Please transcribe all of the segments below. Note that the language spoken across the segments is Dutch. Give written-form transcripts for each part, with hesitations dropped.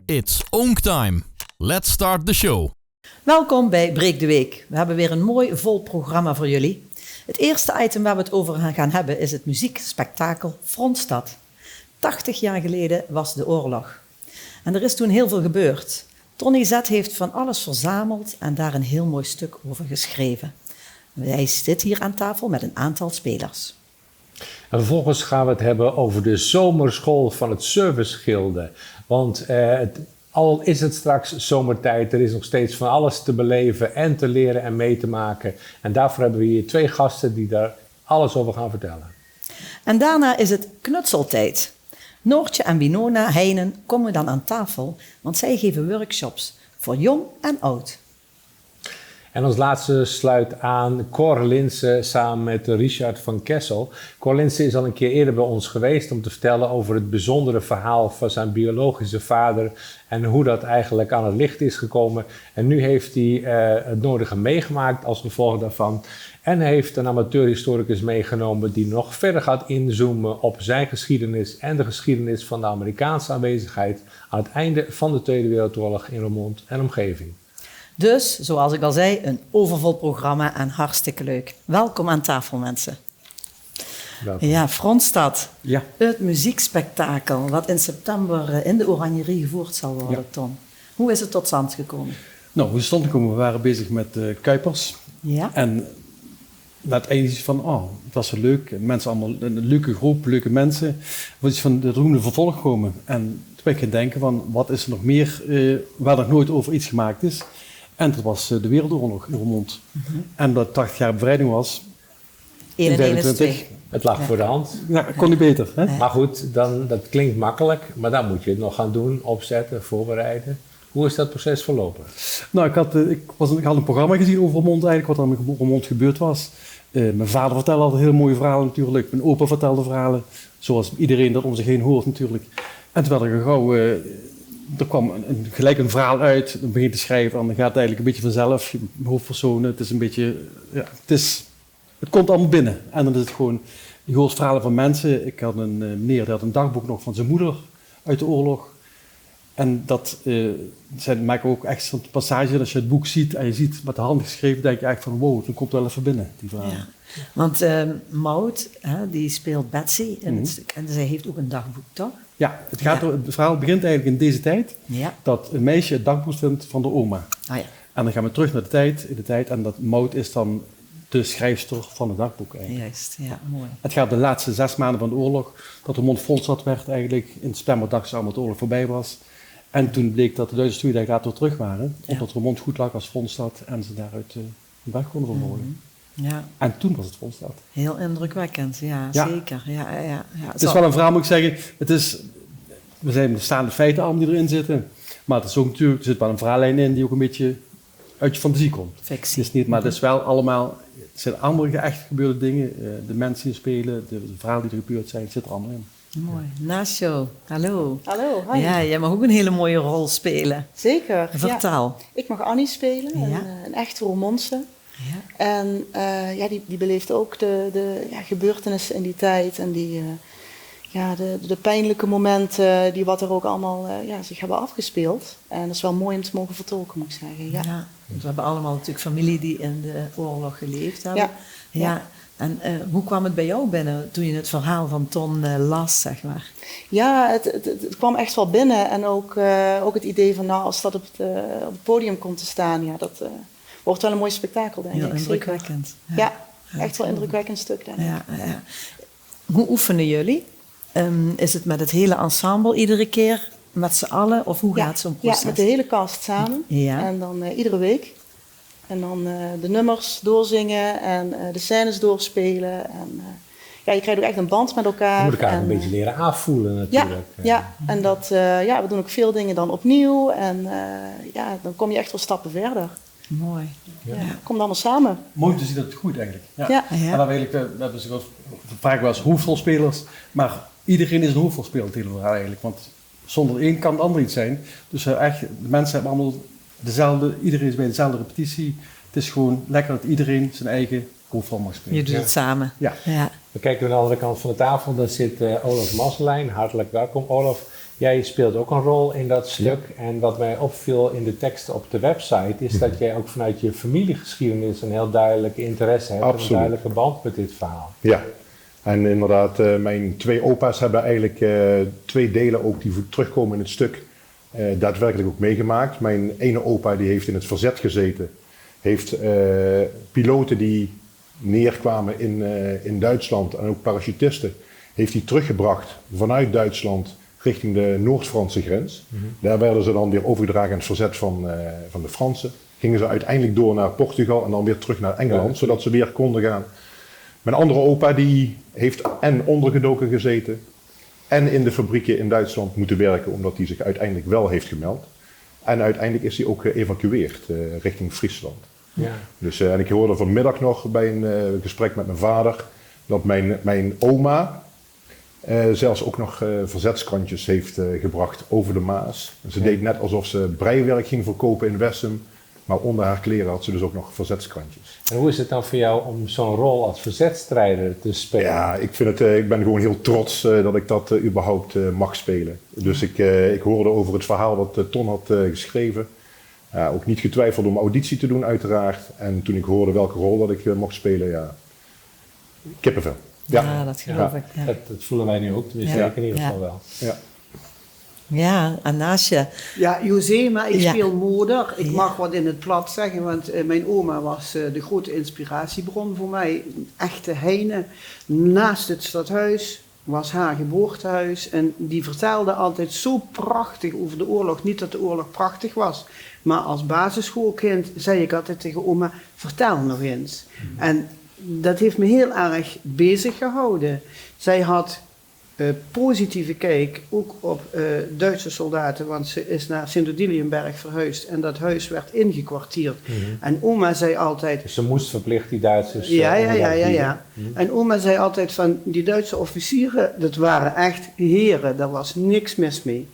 It's Oonk time. Let's start the show. Welkom bij Breek de Week. We hebben weer een mooi vol programma voor jullie. Het eerste item waar we het over gaan hebben is het muziekspektakel Frontstad. 80 jaar geleden was de oorlog. En er is toen heel veel gebeurd. Tony Z heeft van alles verzameld en daar een heel mooi stuk over geschreven. Hij zit hier aan tafel met een aantal spelers. En vervolgens gaan we het hebben over de zomerschool van het Servicegilde. Want al is het straks zomertijd, er is nog steeds van alles te beleven en te leren en mee te maken. En daarvoor hebben we hier 2 gasten die daar alles over gaan vertellen. En daarna is het knutseltijd. Noortje en Winona Heijnen komen dan aan tafel, want zij geven workshops voor jong en oud. En als laatste sluit aan Cor Linssen samen met Richard van Kessel. Cor Linssen is al een keer eerder bij ons geweest om te vertellen over het bijzondere verhaal van zijn biologische vader en hoe dat eigenlijk aan het licht is gekomen. En nu heeft hij het nodige meegemaakt als gevolg daarvan. En heeft een amateurhistoricus meegenomen die nog verder gaat inzoomen op zijn geschiedenis en de geschiedenis van de Amerikaanse aanwezigheid aan het einde van de Tweede Wereldoorlog in Roermond en omgeving. Dus, zoals ik al zei, een overvol programma en hartstikke leuk. Welkom aan tafel, mensen. Welkom. Ja, Frontstad. Ja. Het muziekspektakel wat in september in de Oranjerie gevoerd zal worden, Ja. Tom. Hoe is het tot stand gekomen? Nou, hoe is het tot stand gekomen? We waren bezig met Kuipers. Ja. En na het einde is van, het was zo leuk. Mensen allemaal, een leuke groep, leuke mensen. Wat is van de roemde vervolg komen. En toen ben ik gaan denken van, wat is er nog meer waar nog nooit over iets gemaakt is. En dat was de Wereldoorlog in Roermond. En dat 80 jaar bevrijding was. 1 en 1 is 2. Het lag voor de hand. Ja, kon niet beter. Hè? Nee. Maar goed, dat klinkt makkelijk, maar dan moet je het nog gaan doen, opzetten, voorbereiden. Hoe is dat proces verlopen? Nou, ik had een programma gezien over Roermond eigenlijk, wat er in Roermond gebeurd was. Mijn vader vertelde altijd heel mooie verhalen natuurlijk. Mijn opa vertelde verhalen, zoals iedereen dat om zich heen hoort natuurlijk. En toen werd er gauw, er kwam gelijk een verhaal uit, dan begin je te schrijven en dan gaat het eigenlijk een beetje vanzelf. Je hoofdpersonen, het is een beetje, ja, het komt allemaal binnen. En dan is het gewoon, je hoort verhalen van mensen. Ik had een meneer, die had een dagboek nog van zijn moeder uit de oorlog. En dat maken ook extra passages. Als je het boek ziet en je ziet met de hand geschreven, denk je eigenlijk van wow, dan komt het wel even binnen, die verhalen. Ja. Want Maud, die speelt Betsy in het stuk. En zij heeft ook een dagboek, toch? Ja, het verhaal begint eigenlijk in deze tijd. Ja. Dat een meisje het dagboek vindt van de oma. Ah, ja. En dan gaan we terug naar de tijd. En dat Maud is dan de schrijfster van het dagboek eigenlijk. Juist, ja, mooi. Het gaat de laatste 6 maanden van de oorlog. Dat Roermond Frontstad werd eigenlijk. In september dachten ze allemaal dat de oorlog voorbij was. En toen bleek dat de Duitsers 2 dagen later weer terug waren. Omdat Roermond goed lag als Frontstad. En ze daaruit de weg konden vervolgen. Ja, En toen was het Frontstad. heel indrukwekkend, ja, Ja. zeker. Ja. Het is wel een verhaal, moet ik zeggen. We zijn de staande feiten allemaal die erin zitten. Maar het is ook natuurlijk, er zit wel een verhaallijn in die ook een beetje uit je fantasie komt. Fictie. Het is niet, maar het is wel allemaal, het zijn andere echt gebeurde dingen. De mensen die spelen, de verhalen die er gebeurd zijn, het zit er allemaal in. Mooi. Nasjo, hallo. Hallo, hi. Ja, jij mag ook een hele mooie rol spelen. Zeker. Vertel. Ja. Ik mag Annie spelen, Ja. een echte Roermondse. Ja. En die beleeft ook de gebeurtenissen in die tijd en de pijnlijke momenten die wat er ook allemaal zich hebben afgespeeld. En dat is wel mooi om te mogen vertolken, moet ik zeggen. Ja. Ja, want we hebben allemaal natuurlijk familie die in de oorlog geleefd hebben. Ja. En hoe kwam het bij jou binnen toen je het verhaal van Ton las, zeg maar? Ja, het kwam echt wel binnen. En ook het idee van, nou, als dat op het podium komt te staan, ja, dat wordt wel een mooi spektakel, denk ik. Heel Zeker. indrukwekkend. Ja, echt wel een indrukwekkend stuk, denk ik. Ja. Hoe oefenen jullie? Is het met het hele ensemble iedere keer, met z'n allen? Of hoe gaat zo'n proces? Ja, met de hele cast samen. Ja. En dan iedere week. En dan de nummers doorzingen en de scènes doorspelen. En je krijgt ook echt een band met elkaar. Je moet elkaar en, een beetje leren aanvoelen natuurlijk. Ja, en dat, we doen ook veel dingen dan opnieuw. En dan kom je echt wel stappen verder. Mooi. Ja. Komt allemaal samen. Mooi te zien dat het goed eigenlijk. Ja. Ja. En dan we hebben ze vaak wel eens hoofdrolspelers, maar iedereen is een hoofdrolspeler tegenwoordig eigenlijk. Want zonder één kan het ander iets zijn. Dus echt, de mensen hebben allemaal iedereen is bij dezelfde repetitie. Het is gewoon lekker dat iedereen zijn eigen hoofdrol mag spelen. Je doet het samen. Ja. Ja. We kijken naar de andere kant van de tafel, daar zit Olaf Masselijn. Hartelijk welkom Olaf. Jij speelt ook een rol in dat stuk. En wat mij opviel in de teksten op de website is dat jij ook vanuit je familiegeschiedenis een heel duidelijke interesse hebt. Absoluut. En een duidelijke band met dit verhaal. Ja, en inderdaad, mijn 2 opa's hebben eigenlijk 2 delen ook die terugkomen in het stuk daadwerkelijk ook meegemaakt. Mijn ene opa die heeft in het verzet gezeten, heeft piloten die neerkwamen in Duitsland en ook parachutisten, heeft hij teruggebracht vanuit Duitsland richting de Noord-Franse grens. Daar werden ze dan weer overgedragen aan het verzet van de Fransen. Gingen ze uiteindelijk door naar Portugal en dan weer terug naar Engeland, zodat ze weer konden gaan. Mijn andere opa die heeft en ondergedoken gezeten en in de fabrieken in Duitsland moeten werken, omdat hij zich uiteindelijk wel heeft gemeld. En uiteindelijk is hij ook geëvacueerd richting Friesland. Ja. Dus, en ik hoorde vanmiddag nog bij een gesprek met mijn vader dat mijn oma zelfs ook nog verzetskrantjes heeft gebracht over de Maas. En ze deed net alsof ze breiwerk ging verkopen in Wessem, maar onder haar kleren had ze dus ook nog verzetskrantjes. En hoe is het dan voor jou om zo'n rol als verzetstrijder te spelen? Ja, ik ben gewoon heel trots dat ik dat überhaupt mag spelen. Dus ik hoorde over het verhaal wat Ton had geschreven. Ook niet getwijfeld om auditie te doen uiteraard. En toen ik hoorde welke rol dat ik mocht spelen, ja, kippenvel. Ja, dat geloof ik. Ja. Dat voelen wij nu ook, tenminste ik in ieder geval wel. Ja. Ja, en naast je... Ja, José, maar ik Ja. speel moeder. Ik Ja. mag wat in het plat zeggen, want mijn oma was de grote inspiratiebron voor mij. Een echte heine. Naast het stadhuis was haar geboortehuis. En die vertelde altijd zo prachtig over de oorlog. Niet dat de oorlog prachtig was, maar als basisschoolkind zei ik altijd tegen oma, vertel nog eens. En dat heeft me heel erg bezig gehouden. Zij had positieve kijk ook op Duitse soldaten, want ze is naar Sint-Odiliënberg verhuisd en dat huis werd ingekwartierd. En oma zei altijd... Dus ze moest verplicht die Duitsers... Ja. En oma zei altijd van die Duitse officieren, dat waren echt heren, daar was niks mis mee.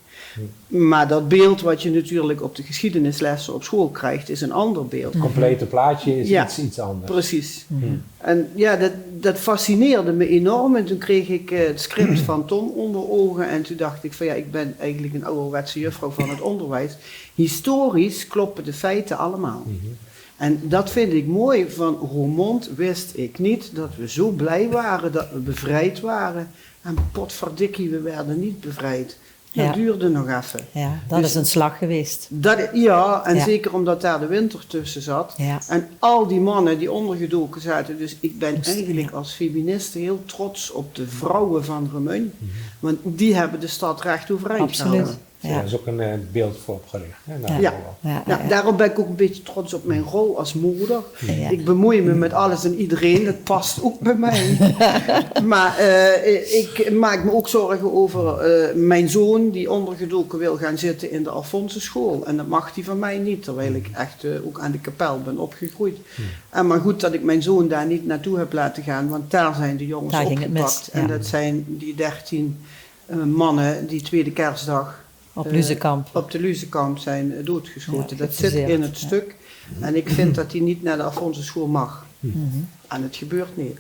Maar dat beeld wat je natuurlijk op de geschiedenislessen op school krijgt, is een ander beeld. Het complete plaatje is iets anders. Precies. En ja, dat fascineerde me enorm. En toen kreeg ik het script van Tom onder ogen. En toen dacht ik van ja, ik ben eigenlijk een ouderwetse juffrouw van het onderwijs. Historisch kloppen de feiten allemaal. En dat vind ik mooi. Van Roermond wist ik niet dat we zo blij waren dat we bevrijd waren. En potverdikkie, we werden niet bevrijd. Dat duurde nog even. Ja, dat Dus is een slag geweest. Zeker omdat daar de winter tussen zat. Ja. En al die mannen die ondergedoken zaten. Dus ik ben eigenlijk als feministe heel trots op de vrouwen van Remun. Want die hebben de stad recht overeind Absoluut. gehouden. Ja, daar is ook een beeld voor opgericht. Daarom ben ik ook een beetje trots op mijn rol als moeder. Ja. Ik bemoei me met alles en iedereen, dat past ook bij mij. Maar ik maak me ook zorgen over mijn zoon die ondergedoken wil gaan zitten in de Alfonsenschool. En dat mag hij van mij niet, terwijl ik echt ook aan de kapel ben opgegroeid. En maar goed dat ik mijn zoon daar niet naartoe heb laten gaan, want daar zijn de jongens Daar ging het opgepakt. mis, ja. En dat zijn die 13 mannen die tweede kerstdag... Op Luzekamp. Op de Luzekamp zijn doodgeschoten. Ja, dat zit in het stuk. En ik vind dat hij niet naar de Alfonsenschool mag. En het gebeurt niet.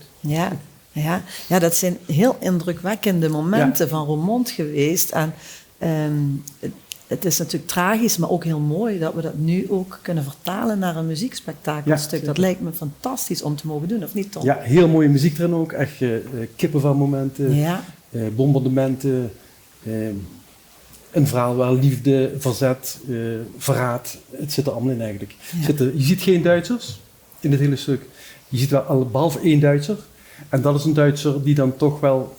Ja, dat zijn heel indrukwekkende momenten van Roermond geweest. En het is natuurlijk tragisch, maar ook heel mooi dat we dat nu ook kunnen vertalen naar een muziekspektakelstuk. Ja, dat lijkt me fantastisch om te mogen doen, of niet, Tom? Ja, heel mooie muziek erin ook. Echt kippenvelmomenten, bombardementen. Een verhaal waar liefde, verzet, verraad, het zit er allemaal in eigenlijk. Ja. Je ziet geen Duitsers in het hele stuk. Je ziet wel behalve één Duitser. En dat is een Duitser die dan toch wel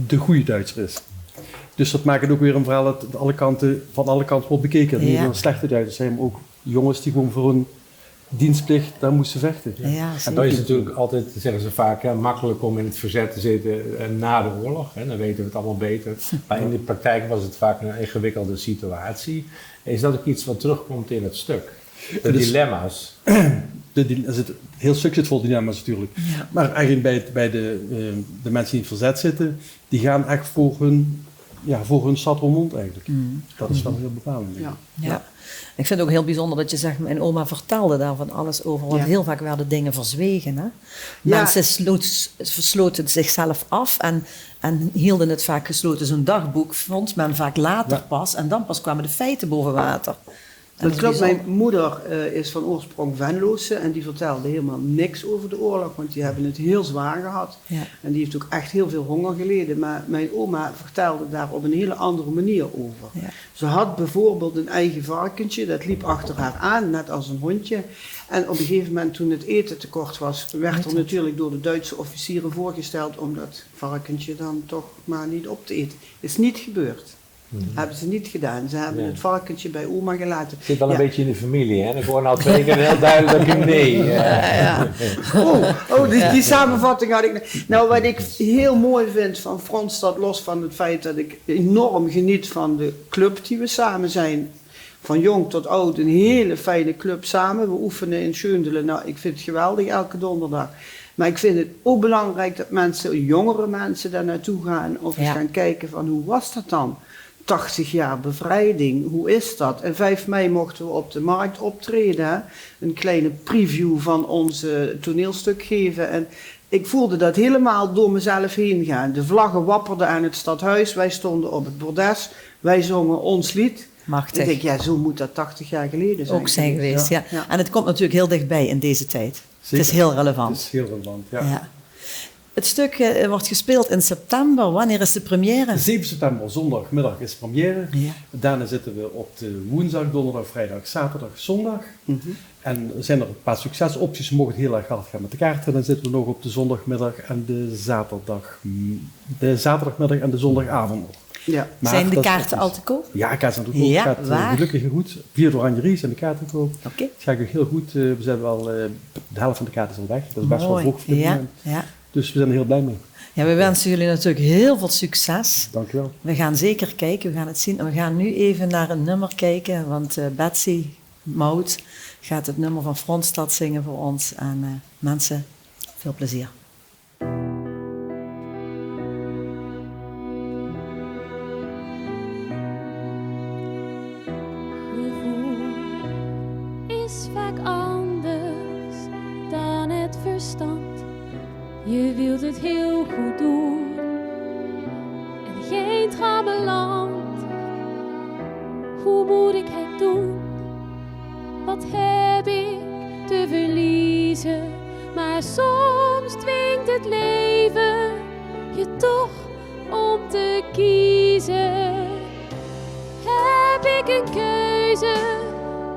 de goede Duitser is. Dus dat maakt het ook weer een verhaal dat van alle kanten wordt bekeken. Niet alleen slechte Duitsers zijn, maar ook jongens die gewoon voor hun dienstplicht daar moesten vechten. En dat is natuurlijk altijd, zeggen ze vaak, makkelijk om in het verzet te zitten na de oorlog. Hè, dan weten we het allemaal beter. Maar in de praktijk was het vaak een ingewikkelde situatie. Is dat ook iets wat terugkomt in het stuk? De dilemma's. Het heel stuk zit vol dilemma's natuurlijk. Ja. Maar eigenlijk bij de mensen die in het verzet zitten, die gaan echt voor hun voor hun stad Roermond eigenlijk. Dat is wel heel bepalend. Ja. Ja. Ik vind het ook heel bijzonder dat je zegt, mijn oma vertelde daar van alles over. Want Ja. heel vaak werden dingen verzwegen. Hè? Ja. Mensen versloten zichzelf af en hielden het vaak gesloten. Zo'n dagboek vond men vaak later pas. En dan pas kwamen de feiten boven water. En Dat klopt, is mijn bijzonder. moeder is van oorsprong Venlose en die vertelde helemaal niks over de oorlog, want die hebben het heel zwaar gehad. Ja. En die heeft ook echt heel veel honger geleden. Maar mijn oma vertelde daar op een hele andere manier over. Ja. Ze had bijvoorbeeld een eigen varkentje, dat liep achter haar aan, net als een hondje. En op een gegeven moment, toen het eten tekort was, werd er natuurlijk door de Duitse officieren voorgesteld om dat varkentje dan toch maar niet op te eten. Is niet gebeurd. Hebben ze niet gedaan. Ze hebben het varkentje bij oma gelaten. Het zit wel een Ja. beetje in de familie, hè? Ik hoor nou 2 keer heel duidelijk een nee. Die samenvatting had ik. Nou, wat ik heel mooi vind van Frontstad, los van het feit dat ik enorm geniet van de club die we samen zijn. Van jong tot oud, een hele fijne club samen. We oefenen in Schöndelen. Nou, ik vind het geweldig elke donderdag. Maar ik vind het ook belangrijk dat mensen, jongere mensen, daar naartoe gaan. Of eens gaan kijken van hoe was dat dan? 80 jaar bevrijding, hoe is dat? En 5 mei mochten we op de markt optreden. Hè? Een kleine preview van ons toneelstuk geven. En ik voelde dat helemaal door mezelf heen gaan. De vlaggen wapperden aan het stadhuis. Wij stonden op het bordes. Wij zongen ons lied. Machtig. Ik denk, ja, zo moet dat 80 jaar geleden zijn. Ook zijn geweest, ja. Ja. En het komt natuurlijk heel dichtbij in deze tijd. Zeker. Het is heel relevant. Het is heel relevant, ja. Ja. Het stuk wordt gespeeld in september. Wanneer is de première? 7 september, zondagmiddag is première. Ja. Daarna zitten we op de woensdag, donderdag, vrijdag, zaterdag, zondag. En er zijn er een paar succesopties. We mogen het heel erg hard gaan met de kaarten. Dan zitten we nog op de zondagmiddag en de zaterdagmiddag en de zondagavond nog. Ja. Maar Zijn de dat is kaarten opties. al te koop? Ja, kaarten zijn te koop. Ja, Het gaat waar? gelukkig heel goed. Via de Oranjerie zijn de kaarten te koop. Oké. Het gaat ook heel goed. We zijn wel, de helft van de kaarten is al weg. Dat is best wel Mooi. vroeg voor dit Ja, moment. ja. Dus we zijn er heel blij mee. Ja, we wensen jullie natuurlijk heel veel succes. Dankjewel. We gaan zeker kijken, we gaan het zien. En we gaan nu even naar een nummer kijken, want Betsy Mout gaat het nummer van Frontstad zingen voor ons. En mensen, veel plezier. Is vaak anders dan het verstand. Je wilt het heel goed doen en geen trammeland. Hoe moet ik het doen? Wat heb ik te verliezen? Maar soms dwingt het leven je toch om te kiezen. Heb ik een keuze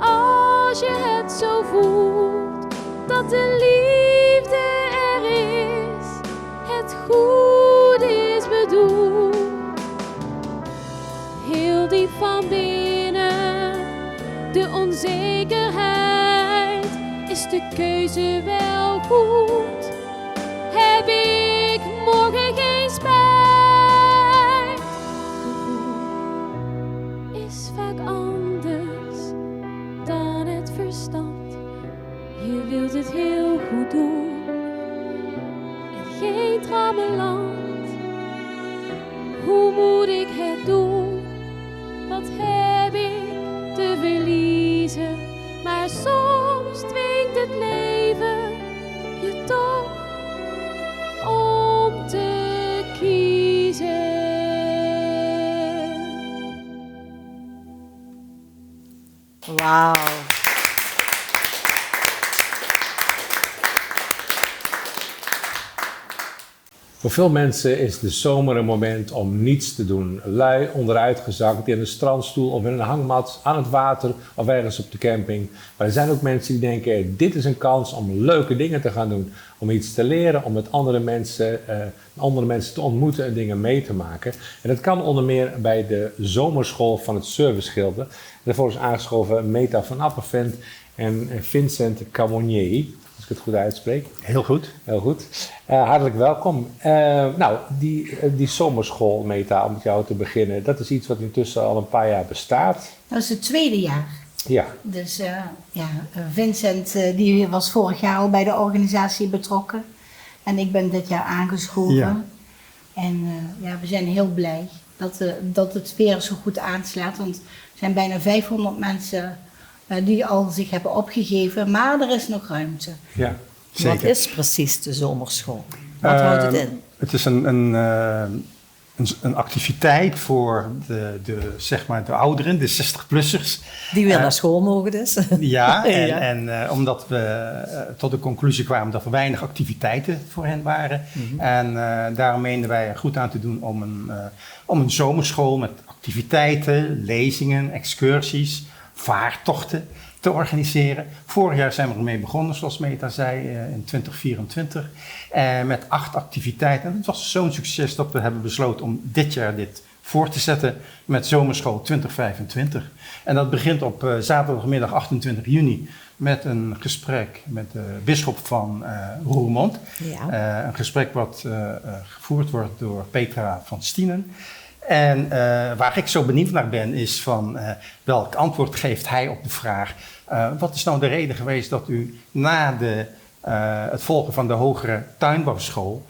als je het zo voelt dat de liefde er is, het goed is bedoeld. Heel diep van binnen, de onzekerheid, is de keuze wel goed? Heb ik morgen geen spijt? Gevoel is vaak anders dan het verstand. Je wilt het heel goed doen en geen trammeland. Hoe moet ik het doen? Wat heb ik te verliezen? Maar soms dwingt het leven je toch om te kiezen. Wauw. Voor veel mensen is de zomer een moment om niets te doen. Lui, onderuitgezakt, in een strandstoel of in een hangmat, aan het water of ergens op de camping. Maar er zijn ook mensen die denken, dit is een kans om leuke dingen te gaan doen. Om iets te leren, om met andere mensen te ontmoeten en dingen mee te maken. En dat kan onder meer bij de zomerschool van het Serviceschilder. Daarvoor is aangeschoven Meta van Appervent en Vincent Camonier. Als ik het goed uitspreek. Heel goed. Heel goed. Hartelijk welkom. Die zomerschool, Meta, om met jou te beginnen, dat is iets wat intussen al een paar jaar bestaat. Dat is het tweede jaar. Ja. Dus Vincent die was vorig jaar al bij de organisatie betrokken. En ik ben dit jaar aangeschoven. Ja. En we zijn heel blij. dat het weer zo goed aanslaat. Want er zijn bijna 500 mensen die al zich hebben opgegeven, maar er is nog ruimte. Ja. Wat is precies de zomerschool? Wat houdt het in? Het is een activiteit voor zeg maar de ouderen, de 60-plussers. Die weer naar school mogen dus. Ja, en omdat we tot de conclusie kwamen dat er weinig activiteiten voor hen waren. En daarom meenden wij er goed aan te doen om een zomerschool met activiteiten, lezingen, excursies, vaartochten te organiseren. Vorig jaar zijn we ermee begonnen, zoals Meta zei, in 2024. Met 8 activiteiten. En het was zo'n succes dat we hebben besloten om dit jaar dit voor te zetten met Zomerschool 2025. En dat begint op zaterdagmiddag 28 juni met een gesprek met de bisschop van Roermond. Ja. Een gesprek wat gevoerd wordt door Petra van Stienen. En waar ik zo benieuwd naar ben is van welk antwoord geeft hij op de vraag: wat is nou de reden geweest dat u na het volgen van de hogere tuinbouwschool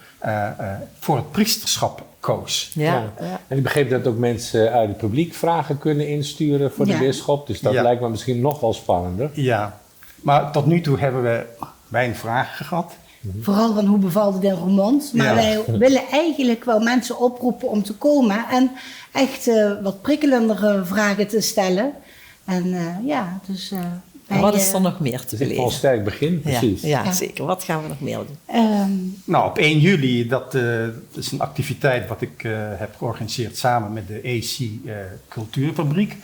voor het priesterschap koos? Ja. En ik begreep dat ook mensen uit het publiek vragen kunnen insturen voor de bisschop. Dus dat lijkt me misschien nog wel spannender. Ja, maar tot nu toe hebben we weinig vragen gehad. Vooral van hoe bevalt het in Roermond. Maar wij willen eigenlijk wel mensen oproepen om te komen en echt wat prikkelendere vragen te stellen. En dus... wat is er nog meer te beleven? Het is een sterk begin, precies. Ja, zeker. Wat gaan we nog meer doen? Nou, op 1 juli, dat is een activiteit wat ik heb georganiseerd samen met de AC Cultuurfabriek.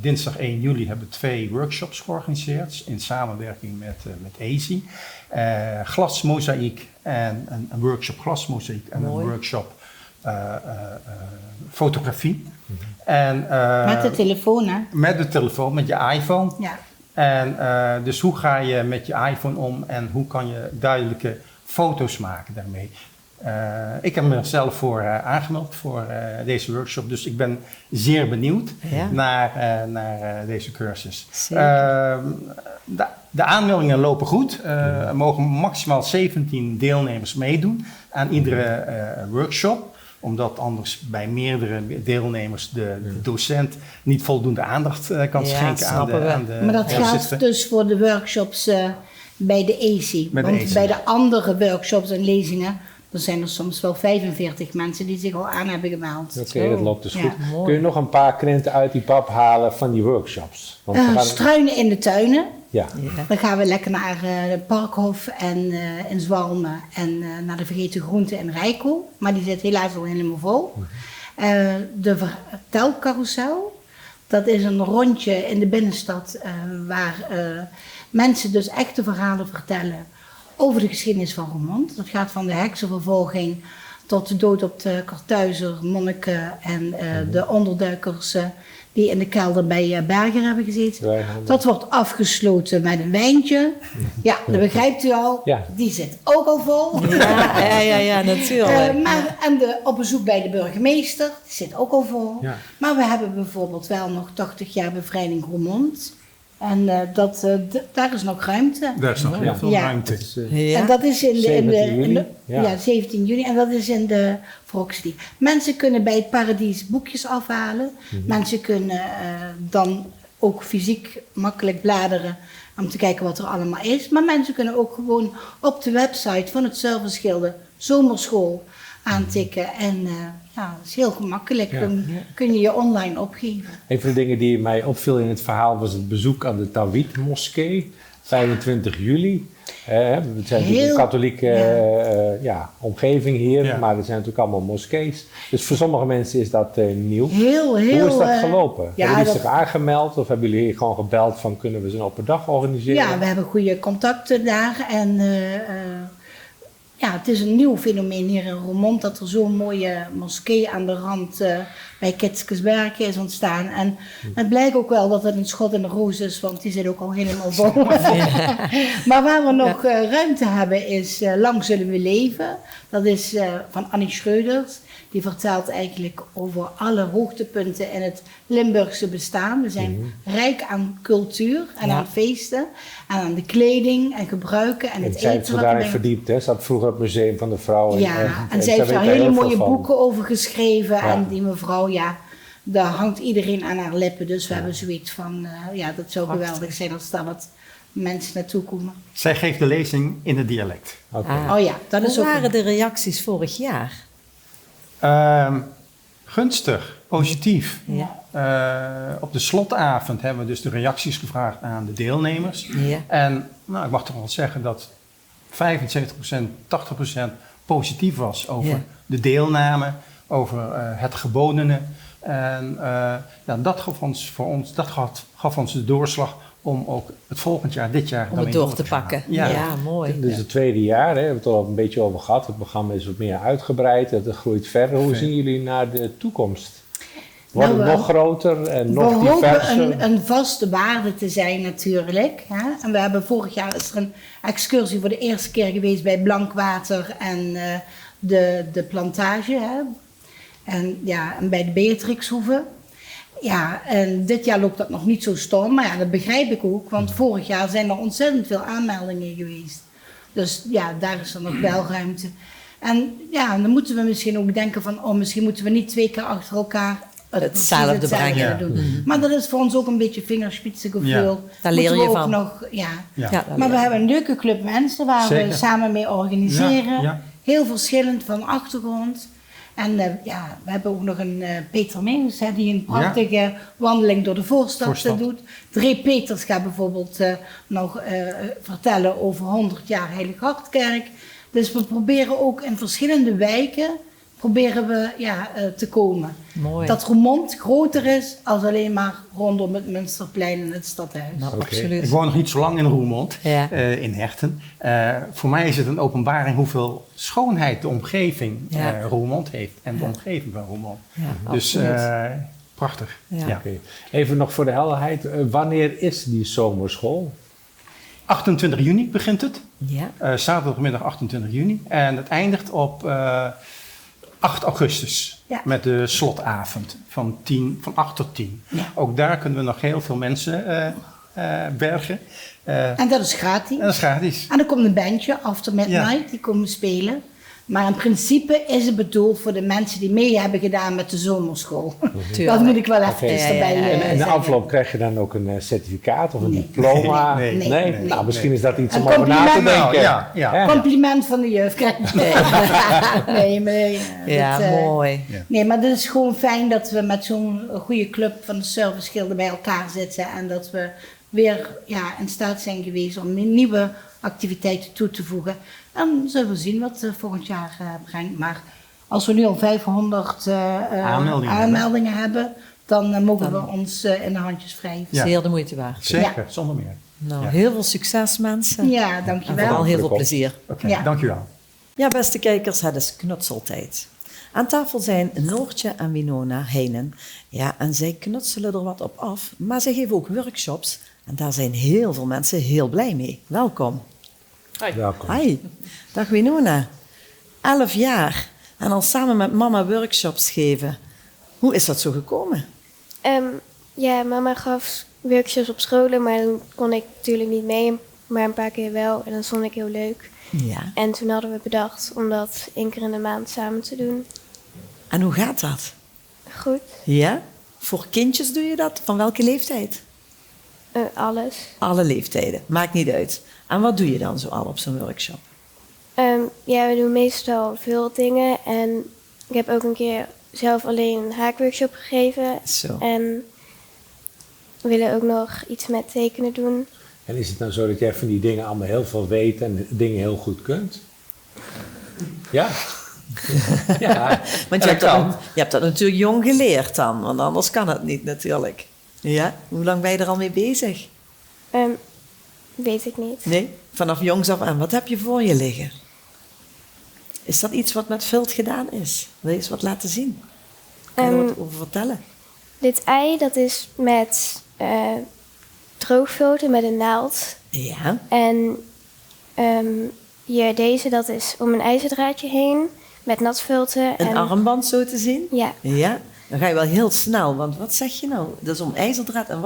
Dinsdag 1 juli hebben we 2 workshops georganiseerd in samenwerking met AC. Glasmozaïek en een workshop glasmozaïek en een workshop fotografie. En, met de telefoon, hè? Met de telefoon, met je iPhone. Ja. En dus hoe ga je met je iPhone om en hoe kan je duidelijke foto's maken daarmee? Ik heb mezelf voor aangemeld voor deze workshop, dus ik ben zeer benieuwd naar deze cursus. De aanmeldingen lopen goed. Er mogen maximaal 17 deelnemers meedoen aan iedere workshop, omdat anders bij meerdere deelnemers de docent niet voldoende aandacht kan schenken aan de Maar dat gaat dus voor de workshops bij de AC. Want bij de andere workshops en lezingen, er zijn er soms wel 45 mensen die zich al aan hebben gemeld. Oké, dat loopt dus goed. Kun je nog een paar krenten uit die pap halen van die workshops? Struinen in de tuinen. Ja. Dan gaan we lekker naar het Parkhof en in Zwalmen en naar de Vergeten Groenten in Rijkel. Maar die zit helaas al helemaal vol. De vertelcarousel, dat is een rondje in de binnenstad waar mensen dus echte verhalen vertellen over de geschiedenis van Roermond. Dat gaat van de heksenvervolging tot de dood op de Kartuizer, monniken en de onderduikers die in de kelder bij Berger hebben gezeten. Dat wordt afgesloten met een wijntje. Ja, dat begrijpt u al. Ja. Die zit ook al vol. Ja, natuurlijk. Op bezoek bij de burgemeester, die zit ook al vol. Ja. Maar we hebben bijvoorbeeld wel nog 80 jaar bevrijding Roermond. En daar is nog ruimte. Daar is nog heel veel ruimte. En dat is in de 17 juni. En dat is in de Vroxtie. Mensen kunnen bij het Paradies boekjes afhalen. Mensen kunnen dan ook fysiek makkelijk bladeren om te kijken wat er allemaal is. Maar mensen kunnen ook gewoon op de website van het Servicegilde Zomerschool aantikken. En dat is heel gemakkelijk. Dan kun je je online opgeven. Een van de dingen die mij opviel in het verhaal was het bezoek aan de Tawhid-moskee. 25 juli. We zijn natuurlijk een katholieke omgeving hier, maar er zijn natuurlijk allemaal moskees. Dus voor sommige mensen is dat nieuw. Hoe is dat gelopen? Hebben jullie zich aangemeld of hebben jullie gewoon gebeld van kunnen we zo'n open dag organiseren? Ja, we hebben goede contacten daar en het is een nieuw fenomeen hier in Roermond dat er zo'n mooie moskee aan de rand bij Kitskes Berken is ontstaan. En het blijkt ook wel dat het een schot in de roos is, want die zit ook al helemaal vol. Maar waar we nog ruimte hebben is Lang zullen we leven. Dat is van Annie Schreuders. Die vertelt eigenlijk over alle hoogtepunten in het Limburgse bestaan. We zijn rijk aan cultuur en aan feesten. En aan de kleding en gebruiken en het eten. Zij heeft zich daarin verdiept, hè? Ze had vroeger het Museum van de Vrouw. En zij heeft daar hele mooie boeken over geschreven. Ja. En die mevrouw, daar hangt iedereen aan haar lippen. Dus we hebben zoiets van, dat zou geweldig zijn als daar wat mensen naartoe komen. Zij geeft de lezing in het dialect. Dat is Hoe ook waren de reacties vorig jaar? Gunstig, positief. Ja. Op de slotavond hebben we dus de reacties gevraagd aan de deelnemers. Ja. En ik mag toch wel zeggen dat 75%, 80% positief was over de deelname, over het gebodene. En dat gaf ons de doorslag om ook het volgend jaar, dit jaar... Om het door te pakken. Ja, mooi. Dit is het tweede jaar, hè? We hebben het al een beetje over gehad. Het programma is wat meer uitgebreid, het groeit verder. Hoe zien jullie naar de toekomst? Wordt het nog groter en nog diverser? We hopen een vaste waarde te zijn natuurlijk. Hè? En we hebben vorig jaar is er een excursie voor de eerste keer geweest bij Blankwater en de plantage. Hè? En bij de Beatrixhoeve. Ja, en dit jaar loopt dat nog niet zo storm, maar dat begrijp ik ook, want vorig jaar zijn er ontzettend veel aanmeldingen geweest. Dus daar is er nog wel ruimte. En dan moeten we misschien ook denken van, misschien moeten we niet 2 keer achter elkaar hetzelfde brengen. Doen. Maar dat is voor ons ook een beetje vingerspitsengevoel. Daar leer je van. Maar we hebben een leuke club mensen waar we samen mee organiseren. Heel verschillend van achtergrond. En we hebben ook nog een Peter Meeuws, die een prachtige wandeling door de voorstad doet. Dree Peters gaat bijvoorbeeld nog vertellen over 100 jaar Heilig Hartkerk. Dus we proberen ook in verschillende wijken te komen. Mooi. Dat Roermond groter is als alleen maar rondom het Münsterplein en het stadhuis. Absoluut. Ik woon nog niet zo lang in Roermond, in Herten. Voor mij is het een openbaring hoeveel schoonheid de omgeving Roermond heeft. En de omgeving van Roermond. Ja, dus prachtig. Ja. Okay. Even nog voor de helderheid, wanneer is die zomerschool? 28 juni begint het. Ja. Zaterdagmiddag 28 juni. En het eindigt op 8 augustus. Ja. Met de slotavond van 8 tot 10. Ja. Ook daar kunnen we nog heel veel mensen bergen. En dat is gratis. En dan komt een bandje, After Midnight, die komen spelen. Maar in principe is het bedoeld voor de mensen die mee hebben gedaan met de zomerschool. Dat moet ik wel even erbij En in de afloop krijg je dan ook een certificaat of een diploma? Nee. Nou, misschien is dat iets om over na te denken. Compliment van de jeugd krijg je. Mooi. Nee, maar het is gewoon fijn dat we met zo'n goede club van de servicegilden bij elkaar zitten. En dat we weer in staat zijn geweest om nieuwe activiteiten toe te voegen. En zullen we zien wat volgend jaar brengt. Maar als we nu al 500 aanmeldingen hebben, dan mogen we ons in de handjes wrijven. Ja. Zeer de moeite waard. Zeker, zonder meer. Nou, heel veel succes mensen. Ja, dankjewel. En vooral heel veel plezier. Dankjewel. Ja, beste kijkers, het is knutseltijd. Aan tafel zijn Noortje en Winona Heijnen. Ja, en zij knutselen er wat op af, maar zij geven ook workshops. En daar zijn heel veel mensen heel blij mee. Welkom. Hi. Welkom. Hi. Dag Winona. 11 jaar en al samen met mama workshops geven. Hoe is dat zo gekomen? Mama gaf workshops op scholen, maar dan kon ik natuurlijk niet mee. Maar een paar keer wel en dat vond ik heel leuk. Ja. En toen hadden we bedacht om dat 1 keer in de maand samen te doen. En hoe gaat dat? Goed. Ja? Voor kindjes doe je dat? Van welke leeftijd? Alles. Alle leeftijden, maakt niet uit. En wat doe je dan zo al op zo'n workshop? We doen meestal veel dingen. En ik heb ook een keer zelf alleen een haakworkshop gegeven. Zo. En we willen ook nog iets met tekenen doen. En is het nou zo dat jij van die dingen allemaal heel veel weet en dingen heel goed kunt? Ja. Ja. Want je hebt dat natuurlijk jong geleerd dan, want anders kan het niet natuurlijk. Ja? Hoe lang ben je er al mee bezig? Weet ik niet. Nee? Vanaf jongs af aan. Wat heb je voor je liggen? Is dat iets wat met vilt gedaan is? Wil je eens wat laten zien? Kan je er wat over vertellen? Dit ei, dat is met droogvulten met een naald. Ja. En deze, dat is om een ijzerdraadje heen met natvulten. Een armband zo te zien? Ja. Ja. Dan ga je wel heel snel, want wat zeg je nou? Dat is om ijzerdraad en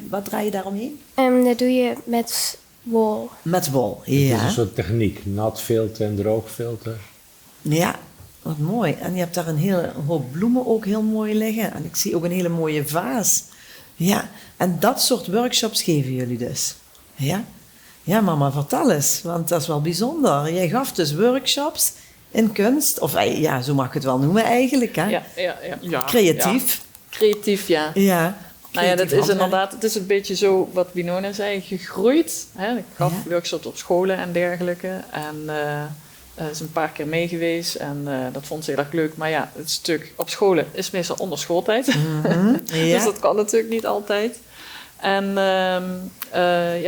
wat draai je daaromheen? Dat doe je met wol. Met wol, Het is ja. een soort techniek, nat filter en droog filter. Ja, wat mooi. En je hebt daar een hele hoop bloemen ook heel mooi liggen. En ik zie ook een hele mooie vaas. Ja, en dat soort workshops geven jullie dus. Ja? Ja, mama, vertel eens, want dat is wel bijzonder. Jij gaf dus workshops in kunst, of ja, zo mag ik het wel noemen eigenlijk, hè? Ja. Creatief. Ja. Creatief, ja. Nou Ja. ja, dat creatief is handwerk. inderdaad, het is een beetje zo wat Winona zei, gegroeid. Hè? Ik gaf workshops op scholen en dergelijke. En is een paar keer mee geweest en dat vond ze heel erg leuk. Maar ja, het stuk op scholen is meestal onder schooltijd. Dus dat kan natuurlijk niet altijd. En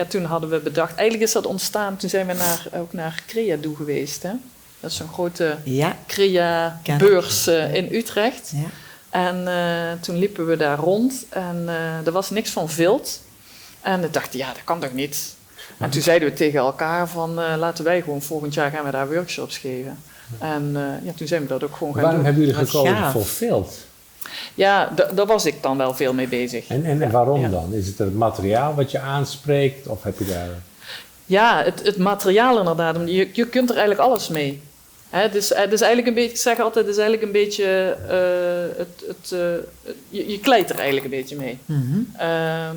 toen hadden we bedacht, eigenlijk is dat ontstaan, toen zijn we ook naar Creadoe geweest. Hè? Dat is zo'n grote Crea-beurs in Utrecht. Ja. En toen liepen we daar rond en er was niks van vilt. En we dachten, ja, dat kan toch niet? En toen zeiden we tegen elkaar van, laten wij gewoon volgend jaar gaan we daar workshops geven. En toen zijn we dat ook gewoon gaan Waarom doen. hebben jullie gekozen voor vilt? Ja, daar was ik dan wel veel mee bezig. En waarom dan? Is het het materiaal wat je aanspreekt of heb je daar... Ja, het materiaal inderdaad. Je kunt er eigenlijk alles mee. Het is eigenlijk een beetje, ik zeg altijd, het is eigenlijk een beetje, je kleidt er eigenlijk een beetje mee.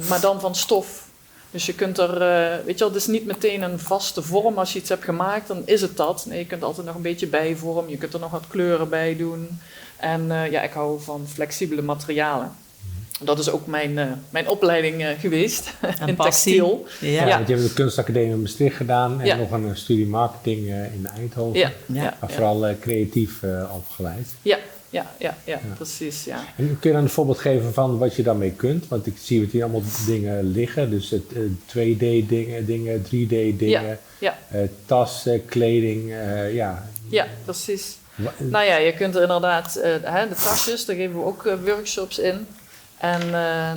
Maar dan van stof. Dus je kunt er, weet je wel, het is niet meteen een vaste vorm. Als je iets hebt gemaakt, dan is het dat. Nee, je kunt altijd nog een beetje bijvormen. Je kunt er nog wat kleuren bij doen. En ik hou van flexibele materialen. Dat is ook mijn opleiding geweest in textiel. Ja, want je hebt de kunstacademie in Maastricht gedaan en nog een studie marketing in Eindhoven. Maar vooral creatief opgeleid. Ja, precies. Ja. En kun je dan een voorbeeld geven van wat je daarmee kunt? Want ik zie het hier allemaal dingen liggen. Dus 2D-dingen, 3D-dingen, tassen, kleding, Ja, precies. Nou ja, je kunt er inderdaad, de tasjes, daar geven we ook workshops in. En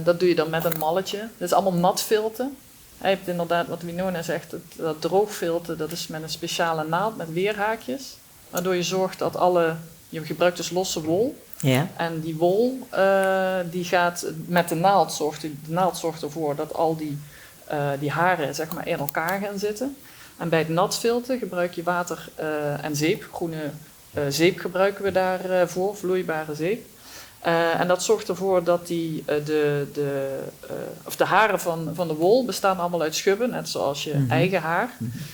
dat doe je dan met een malletje. Dat is allemaal natfilten. Je hebt inderdaad, wat Winona zegt, dat droogfilten, dat is met een speciale naald met weerhaakjes. Waardoor je zorgt dat je gebruikt dus losse wol. Ja. En die wol, die gaat met de naald zorgt ervoor dat al die haren zeg maar in elkaar gaan zitten. En bij het natfilten gebruik je water en zeep. Groene zeep gebruiken we daarvoor, vloeibare zeep. En dat zorgt ervoor dat de haren van de wol bestaan allemaal uit schubben, net zoals je eigen haar.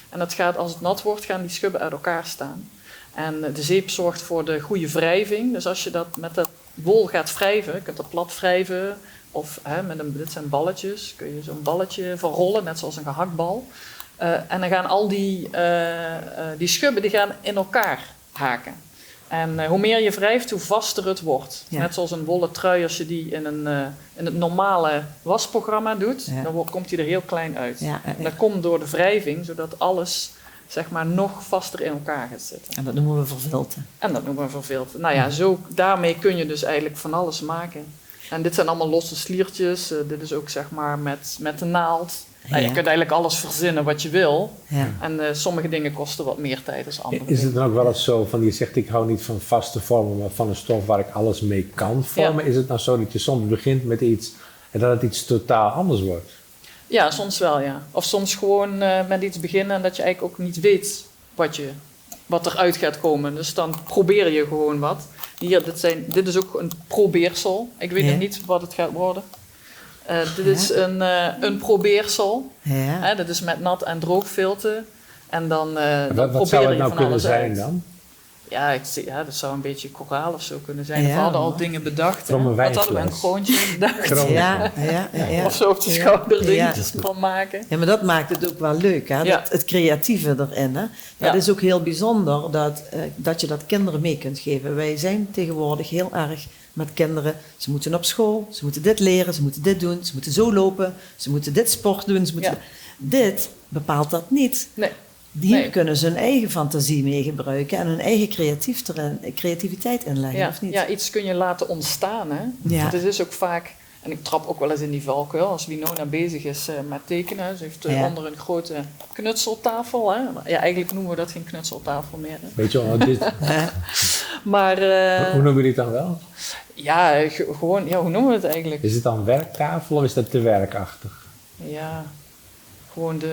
En dat gaat, als het nat wordt, gaan die schubben uit elkaar staan. En de zeep zorgt voor de goede wrijving. Dus als je dat met dat wol gaat wrijven, je kunt dat plat wrijven, of dit zijn balletjes, kun je zo'n balletje verrollen, net zoals een gehaktbal. En dan gaan al die schubben die gaan in elkaar haken. En hoe meer je wrijft, hoe vaster het wordt. Ja. Net zoals een wollen trui, als je die in het normale wasprogramma doet, dan komt die er heel klein uit. En dat komt door de wrijving, zodat alles zeg maar nog vaster in elkaar gaat zitten. En dat noemen we vervilten. Nou ja, daarmee kun je dus eigenlijk van alles maken. En dit zijn allemaal losse sliertjes. Dit is ook zeg maar met de naald. Nou, je kunt eigenlijk alles verzinnen wat je wil. Ja. En sommige dingen kosten wat meer tijd dan andere. Is het dan ook wel eens zo van, je zegt ik hou niet van vaste vormen, maar van een stof waar ik alles mee kan vormen? Is het nou zo dat je soms begint met iets en dat het iets totaal anders wordt? Ja, soms wel, ja. Of soms gewoon met iets beginnen en dat je eigenlijk ook niet weet wat eruit gaat komen. Dus dan probeer je gewoon wat. Hier, dit is ook een probeersel. Ik weet nog niet wat het gaat worden. Dit is een probeersel. Ja. Dat is met nat en droog filten. En dan wat zou het nou kunnen zijn dan? Ja, dat zou een beetje koraal of zo kunnen zijn. We hadden al dingen bedacht. Wat hadden we een kroontje bedacht? Ja. Of zo op de schouder dingetjes van maken. Ja, maar dat maakt het ook wel leuk, hè? Het creatieve erin. Hè? Dat is ook heel bijzonder dat je dat kinderen mee kunt geven. Wij zijn tegenwoordig heel erg met kinderen. Ze moeten op school, ze moeten dit leren, ze moeten dit doen, ze moeten zo lopen, ze moeten dit sport doen. Dit bepaalt dat niet. Nee. Hier kunnen ze hun eigen fantasie mee gebruiken en hun eigen creativiteit inleggen, Ja, of niet? ja, iets kun je laten ontstaan. Hè? Ja. Want het is ook vaak, en ik trap ook wel eens in die valkuil, als Winona bezig is met tekenen. Ze heeft onder een grote knutseltafel. Hè? Ja, eigenlijk noemen we dat geen knutseltafel meer. Hè? Weet je wel, dit... Maar, hoe noemen jullie het dan wel? Ja, gewoon, ja, hoe noemen we het eigenlijk? Is het dan werktafel of is dat te werkachtig? Ja, gewoon ja,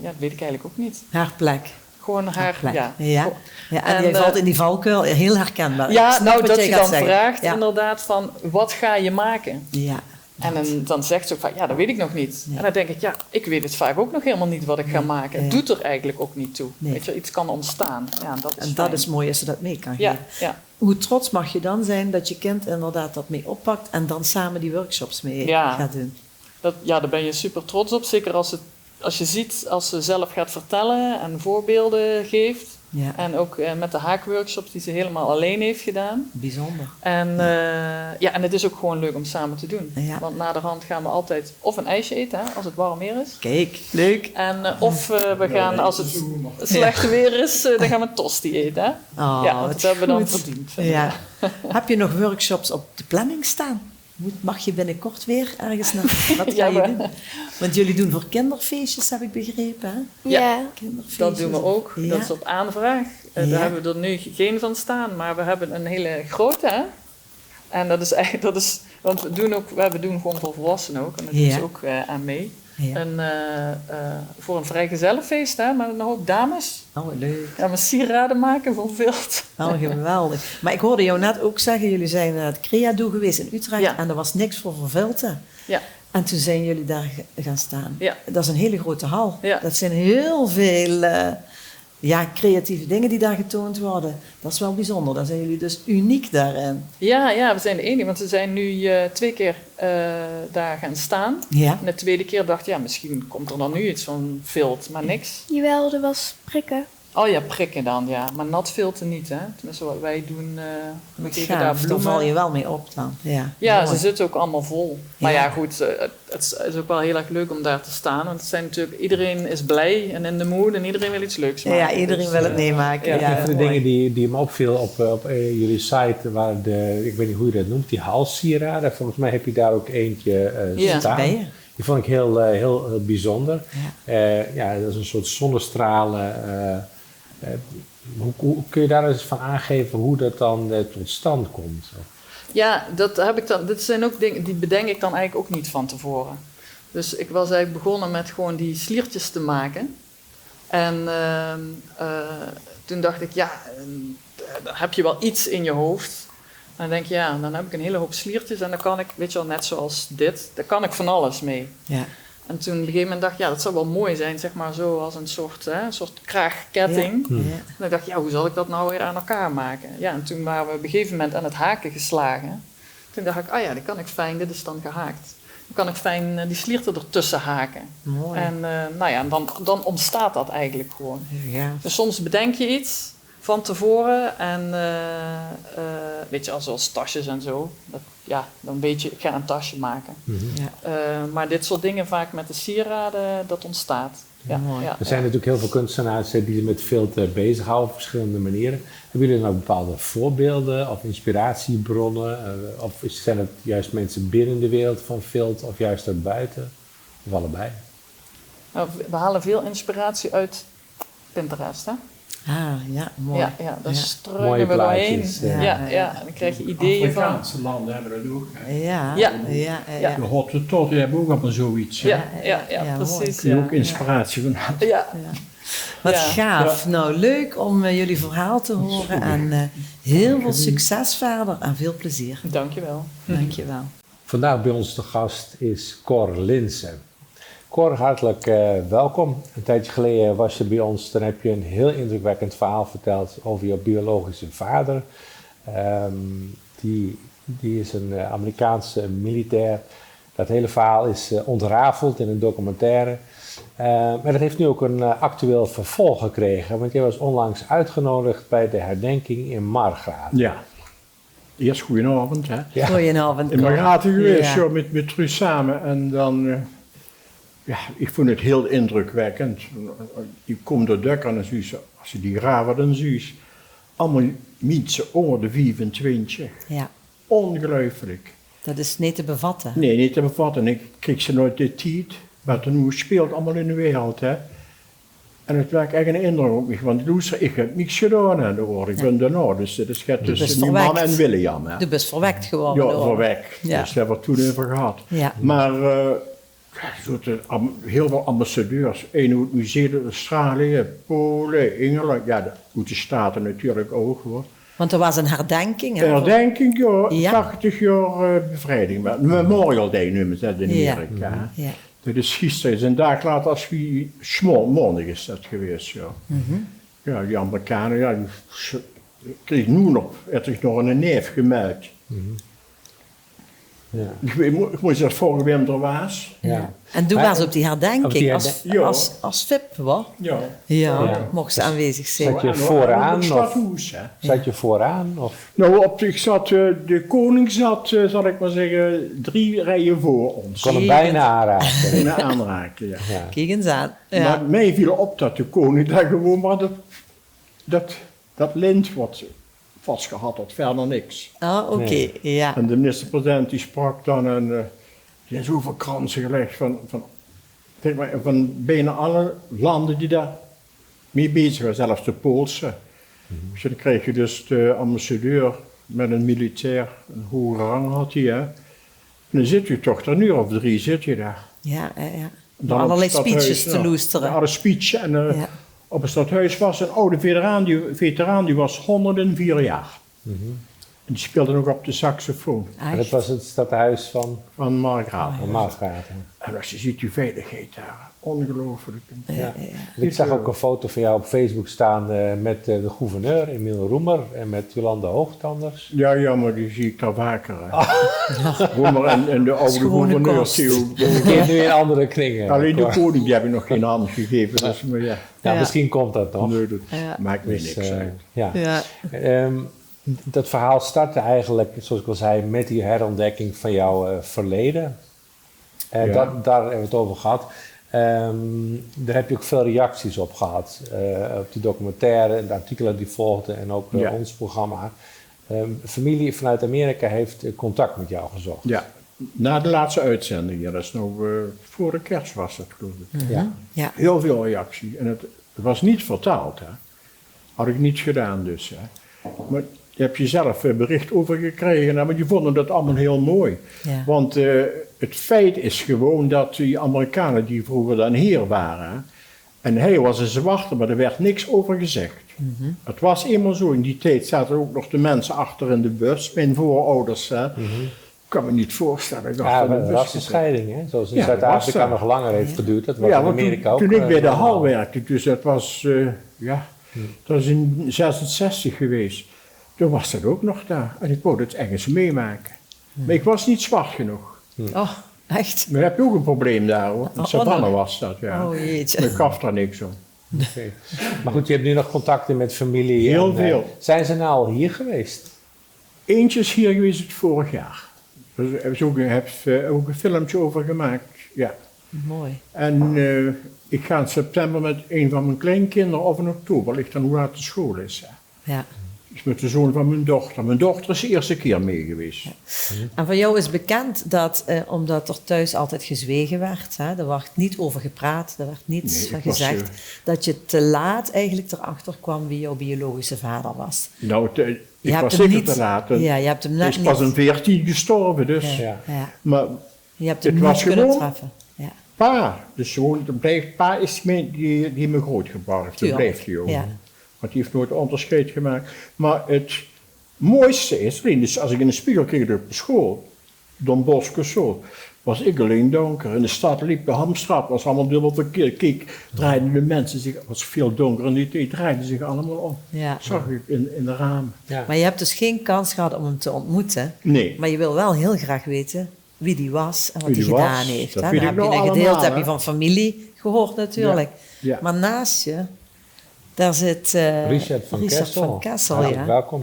dat weet ik eigenlijk ook niet. Haar plek. Gewoon haar plek. ja. Ja, en jij valt in die valkuil, heel herkenbaar. Ja, Ik snap wat dat jij je gaat dan zeggen. vraagt Ja. inderdaad van, wat ga je maken? Ja. En dan zegt ze ook van, ja, dat weet ik nog niet. Nee. En dan denk ik, ja, ik weet het vaak ook nog helemaal niet wat ik ga maken. Het doet er eigenlijk ook niet toe. Nee. Weet je, iets kan ontstaan. Ja, dat is En dat fijn. is mooi als ze dat mee kan Ja, geven. ja. Hoe trots mag je dan zijn dat je kind inderdaad dat mee oppakt en dan samen die workshops mee gaat doen? Daar ben je super trots op. Zeker als je ziet, als ze zelf gaat vertellen en voorbeelden geeft. Ja. En ook met de haakworkshops die ze helemaal alleen heeft gedaan. Bijzonder. En, en het is ook gewoon leuk om samen te doen. Ja. Want naderhand gaan we altijd of een ijsje eten, hè, als het warm weer is. Kijk, leuk. En of we gaan, als het slecht weer is, dan gaan we een tosti eten. Hè? Oh, ja, want wat dat hebben we dan goed. verdiend. Ja. Heb je nog workshops op de planning staan? Mag je binnenkort weer ergens naar? Wat ga je doen? Want jullie doen voor kinderfeestjes, heb ik begrepen. Hè? Ja, kinderfeestjes. dat doen we ook. Ja. Dat is op aanvraag. Daar hebben we er nu geen van staan, maar we hebben een hele grote. Hè? En dat is eigenlijk, want we doen gewoon voor volwassenen ook. En daar doen ze ook aan mee. Ja. Voor een vrijgezellenfeest, hè, met een hoop dames. Oh, leuk. Ja, maar sieraden maken voor Vilt. Oh, geweldig. Maar ik hoorde jou net ook zeggen, jullie zijn naar het Creado geweest in Utrecht en er was niks voor Vilten. Ja. En toen zijn jullie daar gaan staan. Ja. Dat is een hele grote hal. Ja. Dat zijn heel veel creatieve dingen die daar getoond worden. Dat is wel bijzonder. Dan zijn jullie dus uniek daarin. Ja, we zijn de enige, want we zijn nu 2 keer daar gaan staan. Ja. En de tweede keer dacht ik, misschien komt er dan nu iets van vilt, maar niks. Jawel, er was prikken. Oh ja, prikken dan, ja. Maar nat filten niet, hè. Tenminste, wat wij doen, we geven daar Gaaf, daar bloemen. val je wel mee op dan. Ja, mooi. ze zitten ook allemaal vol. Maar Ja. ja, goed, het is ook wel heel erg leuk om daar te staan. Want het zijn natuurlijk, iedereen is blij en in de mood en iedereen wil iets leuks maken. Ja, iedereen wil het meemaken. Ja, een van de mooi. dingen die me opviel op jullie site waren ik weet niet hoe je dat noemt, die halssieraden. Volgens mij heb je daar ook eentje staan. Ben je? Die vond ik heel bijzonder. Dat is een soort zonnestralen. Hoe kun je daar eens van aangeven hoe dat dan tot stand komt? Ja, dat heb ik dan. Dit zijn ook dingen die bedenk ik dan eigenlijk ook niet van tevoren. Dus ik was eigenlijk begonnen met gewoon die sliertjes te maken. En toen dacht ik, dan heb je wel iets in je hoofd. En dan denk je, dan heb ik een hele hoop sliertjes en dan kan ik, weet je wel, net zoals dit, daar kan ik van alles mee. Ja. En toen op een gegeven moment dacht ik, dat zou wel mooi zijn, zeg maar zo als een soort kraagketting. Ja. Ja. En dan dacht ik, hoe zal ik dat nou weer aan elkaar maken? Ja, en toen waren we op een gegeven moment aan het haken geslagen. Toen dacht ik, die kan ik fijn, dit is dan gehaakt. Dan kan ik fijn die slierten ertussen haken. Mooi. En dan ontstaat dat eigenlijk gewoon. Ja. Dus soms bedenk je iets van tevoren en weet je, zoals tasjes en zo. Dan weet je, ik ga een tasje maken. Mm-hmm. Maar dit soort dingen vaak met de sieraden, dat ontstaat. Ja, Er zijn natuurlijk heel veel kunstenaars die zich met vilt bezighouden op verschillende manieren. Hebben jullie nou bepaalde voorbeelden of inspiratiebronnen? Of zijn het juist mensen binnen de wereld van vilt of juist daarbuiten? Of allebei? Nou, we halen veel inspiratie uit Pinterest, hè? Ja, mooi. Ja, daar struinen mooie we doorheen. plaatjes, En dan krijg je ideeën van. Afrikaanse landen hebben dat ook. Ja. De Hottentot, die hebben ook allemaal zoiets. Ja, precies. Die ook inspiratie van hadden. Ja. Wat gaaf. Ja. Nou, leuk om jullie verhaal te horen en heel veel succes verder en veel plezier. Dankjewel. Dankjewel. Vandaag bij ons de gast is Cor Linssen. Cor, hartelijk welkom. Een tijdje geleden was je bij ons, dan heb je een heel indrukwekkend verhaal verteld over je biologische vader. Die is een Amerikaanse militair. Dat hele verhaal is ontrafeld in een documentaire. Maar dat heeft nu ook een actueel vervolg gekregen, want je was onlangs uitgenodigd bij de herdenking in Margraten. Ja. Eerst goedenavond. Hè? Ja. Goedenavond. In Margraten geweest, met Truus samen. En dan Ja, ik vond het heel indrukwekkend. Je komt door Dukker en zoiets, als je die graven dan zoiets. Allemaal mensen onder de 25. Ja, Ongelooflijk. dat is niet te bevatten. Nee, niet te bevatten. Ik kreeg ze nooit de tijd. Wat er nu speelt allemaal in de wereld. Hè. En het werd echt een indruk op mij. Want ik heb niks gedaan aan de oorlog. Ik ben de oudste. Dus het tussen mijn man en William. Hè. De bus verwekt geworden. Ja, verwekt. Ja. Dus daar hebben we het toen over gehad. Ja. Maar heel veel ambassadeurs. Eén uit Nieuw-Zeeland, Australië, Polen, Engeland. Ja, uit de Staten natuurlijk ook hoor. Want er was een herdenking. Een herdenking, ja. Ja. 80 jaar bevrijding. Memorial Day noemen ze dat in Ja. Amerika. Ja. Dat is gisteren, een dag later als we morgen is dat geweest, ja. Ja, die Amerikanen, ja, die kreeg nu nog, er is nog een neef gemeld. Ja. Ik moest dat vorige winter was. Ja. En toen Maar- was op die herdenking op die als VIP, wat? Ja. Ja, mocht ze aanwezig zijn. Zat je En vooraan op het of stadhuis, hè. zat je vooraan? Of? Nou, ik zat, de koning zat, zal ik maar zeggen, 3 rijen voor ons. Kon hem bijna aanraken. Bijna aanraken, ja. Ja. Kijk eens aan. Ja. Maar mij viel op dat de koning daar gewoon maar dat lint wordt vastgehad had, verder niks. Ah, oké. Nee. Ja. En de minister-president die sprak dan en die had zoveel kransen gelegd van bijna alle landen die daar mee bezig waren, zelfs de Poolse. Dus dan kreeg je dus de ambassadeur met een militair, een hoge rang had hij, hè. En dan zit je toch er een uur of 3 zit je daar. Ja, ja. Dan Allerlei op het stadhuis, speeches te loesteren. Ja, de speech en Ja. op het stadhuis was een oude veteraan die was 104 jaar. En die speelde nog op de saxofoon. En dat was het stadhuis van Margraaf. Margraten. En als je ziet die veiligheid daar, ongelooflijk. Ja. Ik zag ook een foto van jou op Facebook staan met de gouverneur, Emiel Roemer, en met Jolanda Hoogtanders. Ja, maar die zie ik daar vaker. Roemer en de oude Schone gouverneur. kost. Je kent nu in andere kringen. Alleen de koning die heb ik nog geen hand gegeven. Dus, maar ja. Ja, Ja. misschien komt dat nog. Nee, dat Ja. maakt me Dus, niks uit. ja. Ja. Dat verhaal startte eigenlijk, zoals ik al zei, met die herontdekking van jouw verleden. Ja. Daar hebben we het over gehad. Daar heb je ook veel reacties op gehad. Op die documentaire, de artikelen die volgden en ook Ja. ons programma. Familie vanuit Amerika heeft contact met jou gezocht. Ja, na de laatste uitzending. Ja, dat is nou voor de kerst was het, geloof ik. Ja. Ja. Heel veel reactie. En het was niet vertaald, hè. Had ik niet gedaan dus, hè. Maar je hebt jezelf bericht over gekregen, hè, maar die vonden dat allemaal heel mooi. Ja. Want het feit is gewoon dat die Amerikanen die vroeger dan heer waren, hè, en hij was een zwarte, maar er werd niks over gezegd. Het was eenmaal zo, in die tijd zaten ook nog de mensen achter in de bus, mijn voorouders. Hè. Ik kan me niet voorstellen. Ik Ja, achter maar de dat bus was een zitten. scheiding, hè? Zoals in Ja, Zuid-Afrika dat was nog langer heeft geduurd. Dat was Ja, in want Amerika ook. toen ik bij de normaal. hal werkte, dus dat was, dat is in 66 geweest. Toen was dat ook nog daar. En ik wou het Engels meemaken. Maar ik was niet zwart genoeg. Oh, echt? Maar heb je ook een probleem daar hoor. In Oh, Savannah dan- was dat, ja. Oh, jeetje. Maar ik gaf daar niks om. Oké. Maar goed, je hebt nu nog contacten met familie. Heel en, veel. Zijn ze nou al hier geweest? Eentje is hier geweest het vorig jaar. Daar hebben ze ook een filmpje over gemaakt. Ja. Mooi. En ik ga in september met een van mijn kleinkinderen, of in oktober, ligt dan hoe laat de school is. Hè. Ja. Dus met de zoon van mijn dochter. Mijn dochter is de eerste keer mee geweest. En van jou is bekend dat, omdat er thuis altijd gezwegen werd, hè, er werd niet over gepraat, er werd niets Nee, van ik was, gezegd, dat je te laat eigenlijk erachter kwam wie jouw biologische vader was. Nou, ik hebt was hem zeker niet- te laat. Ja, je hebt hem Hij net is pas niet. een 14 gestorven, dus. Ja. Ja. Maar Je hebt het hem was niet kunnen gewoon treffen. Ja. pa. Dus gewoon, pa is die me grootgebracht. Dat Tuurlijk, blijft hij ook. ja. Want die heeft nooit onderscheid gemaakt. Maar het mooiste is, alleen dus als ik in de spiegel keek op school, Don Bosco zo, was ik alleen donker. In de stad liep de Hamstraat, was allemaal dubbel verkeerd. Kijk, draaiden de mensen zich, het was veel donker en die draaiden zich allemaal om. Ja. Zag ik in de ramen. Ja. Maar je hebt dus geen kans gehad om hem te ontmoeten. Nee. Maar je wil wel heel graag weten wie die was en wat Wie hij die was, gedaan heeft. dat hè. weet Dan ik heb je nou een gedeelte allemaal, heb je hè. van familie gehoord natuurlijk. Ja. Maar naast je, daar zit Richard van Kessel. Kessel, ja. Welkom.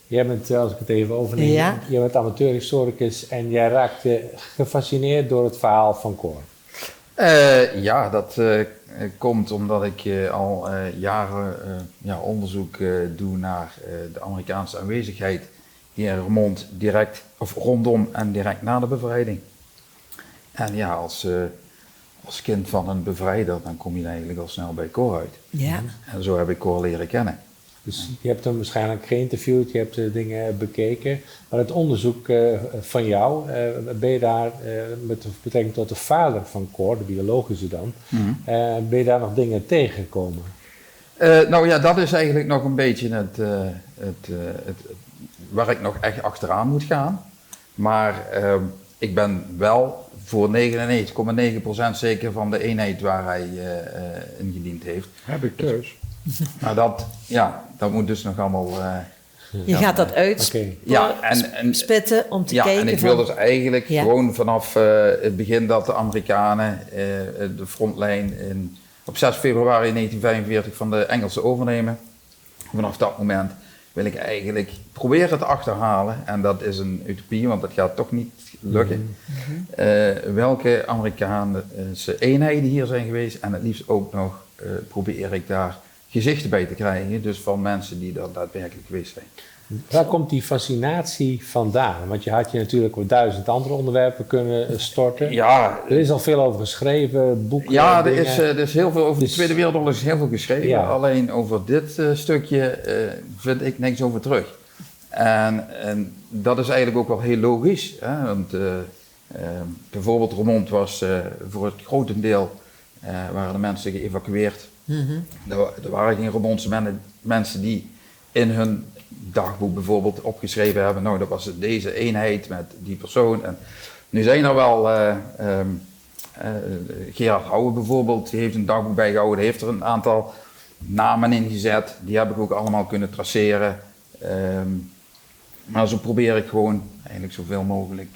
Jij bent, als ik het even overneem, Ja. jij bent amateurhistoricus en jij raakte gefascineerd door het verhaal van Cor. Ja, dat komt omdat ik al jaren onderzoek doe naar de Amerikaanse aanwezigheid hier in Roermond direct, of rondom en direct na de bevrijding. En ja, als kind van een bevrijder, dan kom je eigenlijk al snel bij Cor uit. Ja. En zo heb ik Cor leren kennen. Dus je hebt hem waarschijnlijk geïnterviewd, je hebt de dingen bekeken. Maar het onderzoek van jou, ben je daar met betrekking tot de vader van Cor, de biologische dan, ben je daar nog dingen tegengekomen? Nou ja, dat is eigenlijk nog een beetje waar ik nog echt achteraan moet gaan. Maar ik ben wel voor 99,9% zeker van de eenheid waar hij ingediend heeft. Heb ik thuis. Maar dat moet dus nog allemaal... Je gaat dat uitspitten om te kijken. En ik wil dus eigenlijk gewoon vanaf het begin dat de Amerikanen de frontlijn op 6 februari 1945 van de Engelsen overnemen. Vanaf dat moment wil ik eigenlijk proberen te achterhalen, en dat is een utopie, want dat gaat toch niet lukken, welke Amerikaanse eenheden hier zijn geweest, en het liefst ook nog probeer ik daar gezichten bij te krijgen, dus van mensen die er daadwerkelijk geweest zijn. Waar komt die fascinatie vandaan? Want je had je natuurlijk op 1000 andere onderwerpen kunnen storten. Ja, er is al veel over geschreven, boeken. Ja, er is heel veel over de Tweede Wereldoorlog is heel veel geschreven. Ja. Alleen over dit stukje vind ik niks over terug. En dat is eigenlijk ook wel heel logisch. Hè? Want bijvoorbeeld Roermond was voor het grotendeel waren de mensen geëvacueerd. Er waren geen Roermondse mensen die in hun dagboek bijvoorbeeld opgeschreven hebben, nou dat was deze eenheid met die persoon. En nu zijn er wel, Gerard Houwe bijvoorbeeld, die heeft een dagboek bijgehouden, die heeft er een aantal namen in gezet, die heb ik ook allemaal kunnen traceren. Maar zo probeer ik gewoon eigenlijk zoveel mogelijk.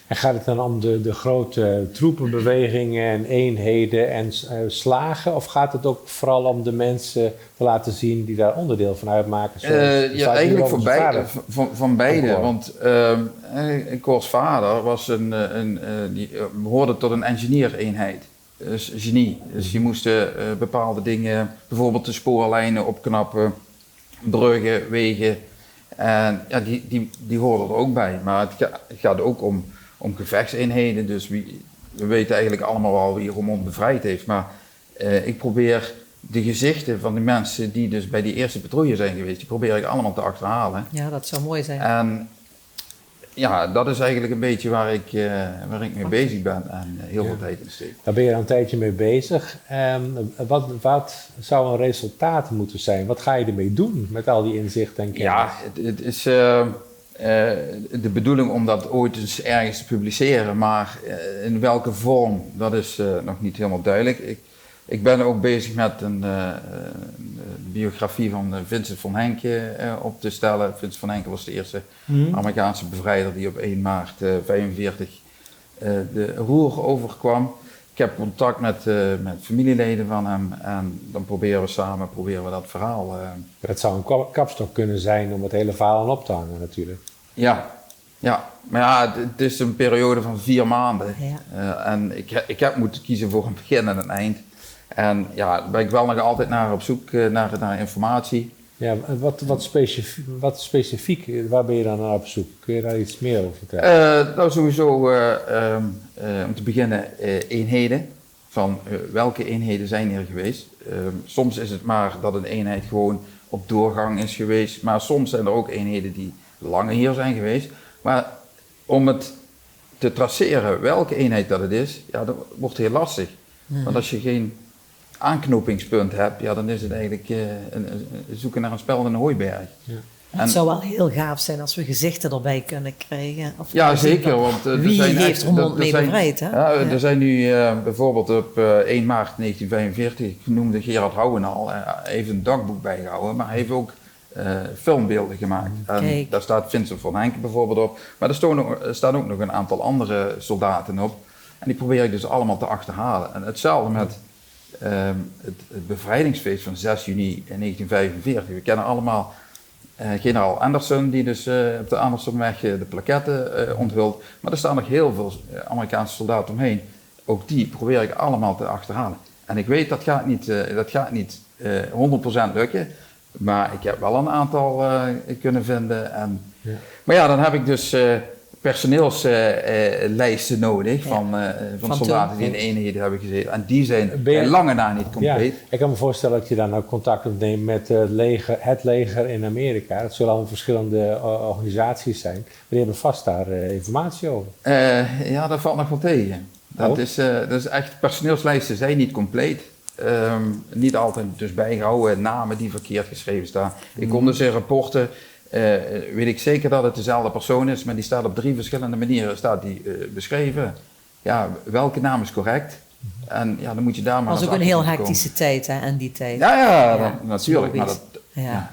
En gaat het dan om de grote troepenbewegingen en eenheden en slagen? Of gaat het ook vooral om de mensen te laten zien die daar onderdeel van uitmaken? Ja, eigenlijk van beide. Want Cors vader was die behoorde tot een engineer-eenheid. Dus genie. Dus je moest bepaalde dingen, bijvoorbeeld de spoorlijnen opknappen, bruggen, wegen. En ja, die horen er ook bij, maar het gaat ook om gevechtseenheden, dus we weten eigenlijk allemaal wel wie Roermond bevrijd heeft, maar ik probeer de gezichten van de mensen die dus bij die eerste patrouille zijn geweest, die probeer ik allemaal te achterhalen. Ja, dat zou mooi zijn. En ja, dat is eigenlijk een beetje waar ik mee bezig ben en heel veel tijd in steek. Daar ben je al een tijdje mee bezig. Wat zou een resultaat moeten zijn? Wat ga je ermee doen met al die inzichten en kennis? Ja, het is de bedoeling om dat ooit eens ergens te publiceren, maar in welke vorm, dat is nog niet helemaal duidelijk. Ik ben ook bezig met een biografie van Vincent van Henke op te stellen. Vincent van Henke was de eerste Amerikaanse bevrijder die op 1 maart 1945 de Roer overkwam. Ik heb contact met familieleden van hem en dan proberen we samen dat verhaal. Dat zou een kapstok kunnen zijn om het hele verhaal aan op te hangen natuurlijk. Ja. Maar ja, het is een periode van 4 maanden. Ja. En ik heb moeten kiezen voor een begin en een eind. En ja, daar ben ik wel nog altijd naar op zoek naar informatie. Ja, wat specifiek, waar ben je dan naar op zoek? Kun je daar iets meer over vertellen? Nou, sowieso om te beginnen eenheden. Van welke eenheden zijn hier geweest? Soms is het maar dat een eenheid gewoon op doorgang is geweest. Maar soms zijn er ook eenheden die langer hier zijn geweest. Maar om het te traceren welke eenheid dat het is, ja, dat wordt heel lastig. Want als je geen aanknopingspunt hebt, ja, dan is het eigenlijk zoeken naar een speld in een hooiberg. Ja. Het zou wel heel gaaf zijn als we gezichten erbij kunnen krijgen. Of ja, zeker. Want wie heeft Roermond mee bevrijd? Hè? Ja, er zijn nu bijvoorbeeld op 1 maart 1945, ik noemde Gerard Houwen al, hij heeft een dagboek bijgehouden, maar hij heeft ook filmbeelden gemaakt. En daar staat Vincent van Henke bijvoorbeeld op, maar er staan ook nog een aantal andere soldaten op. En die probeer ik dus allemaal te achterhalen. En hetzelfde met het bevrijdingsfeest van 6 juni 1945. We kennen allemaal generaal Anderson, die dus op de Andersonweg de plaketten onthult. Maar er staan nog heel veel Amerikaanse soldaten omheen. ook die probeer ik allemaal te achterhalen. En ik weet dat gaat niet 100% lukken, maar ik heb wel een aantal kunnen vinden. Maar ja, dan heb ik dus personeelslijsten nodig van soldaten die in eenheden hebben gezeten. En die zijn bij lange na niet compleet. Ja, ik kan me voorstellen dat je dan ook contact opneemt met het leger in Amerika. Dat zullen allemaal verschillende organisaties zijn. Maar die hebben vast daar informatie over. Ja, dat valt nog wel tegen. Dat is echt, personeelslijsten zijn niet compleet. Niet altijd dus bijgehouden, namen die verkeerd geschreven staan. Ik kom dus in rapporten, weet ik zeker dat het dezelfde persoon is, maar die staat op 3 verschillende manieren beschreven. Ja, welke naam is correct? En ja, dan moet je daar maar. Dat was ook een heel hectische tijd, hè, en die tijd. Ja, natuurlijk. Maar